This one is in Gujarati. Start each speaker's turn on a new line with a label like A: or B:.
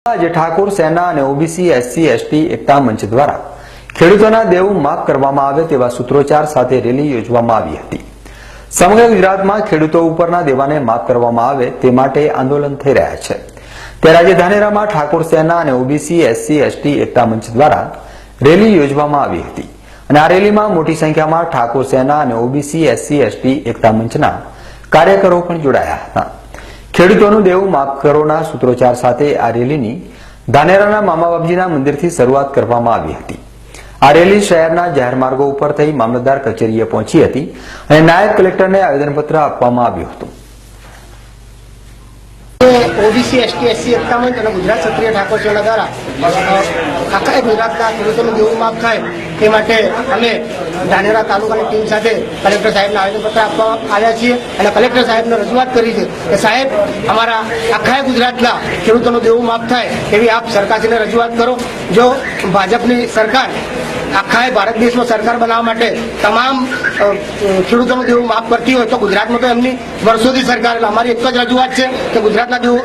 A: આજે ઠાકોર સેના અને ઓબીસી એસસી એસટી એકતા મંચ દ્વારા ખેડૂતોના દેવું માફ કરવામાં આવે તેવા સૂત્રોચ્ચાર સાથે રેલી યોજવામાં આવી હતી। સમગ્ર ગુજરાતમાં ખેડૂતો ઉપરના દેવાને માફ કરવામાં આવે તે માટે આંદોલન થઈ રહ્યા છે। ત્યારે આજે ધાનેરામાં ઠાકોર સેના અને ઓબીસી એસસી એસટી એકતા મંચ દ્વારા રેલી યોજવામાં આવી હતી અને આ રેલીમાં મોટી સંખ્યામાં ઠાકોર સેના અને ઓબીસી એસસી એસટી એકતા મંચના કાર્યકરો પણ જોડાયા હતા। ખેડૂતોનું દેવું માફ કરોના સૂત્રોચ્ચાર સાથે આ રેલીની ધાનેરાના મામા બાપજીના મંદિરથી શરૂઆત કરવામાં આવી હતી। આ રેલી શહેરના જાહેર માર્ગો ઉપર થઈ મામલતદાર કચેરીએ પહોંચી હતી અને નાયબ કલેક્ટરને આવેદનપત્ર આપવામાં આવ્યું હતું।
B: ઓબીસી એસટી એસસી એકતા મંચ અને ગુજરાત ક્ષત્રિય ઠાકોર સેના દ્વારા આખા ગુજરાતના ખેડૂતોનું દેવું માફ થાય તે માટે અમે ધાનેરા તાલુકાની ટીમ સાથે કલેક્ટર સાહેબને આવેદનપત્ર આપવા આવ્યા છીએ અને કલેક્ટર સાહેબને રજૂઆત કરી છે કે સાહેબ અમારા આખા ગુજરાતના ખેડૂતોનું દેવું માફ થાય એવી આપ સરકારશ્રીને રજૂઆત કરો। જો ભાજપની સરકાર આખા ભારત દેશમાં સરકાર બનાવવા માટે તમામ ખેડૂતોનું દેવું માફ કરતી હોય તો ગુજરાતમાં તો એમની વર્ષોથી સરકાર, અમારી એક જ રજૂઆત છે કે ગુજરાતના દેવું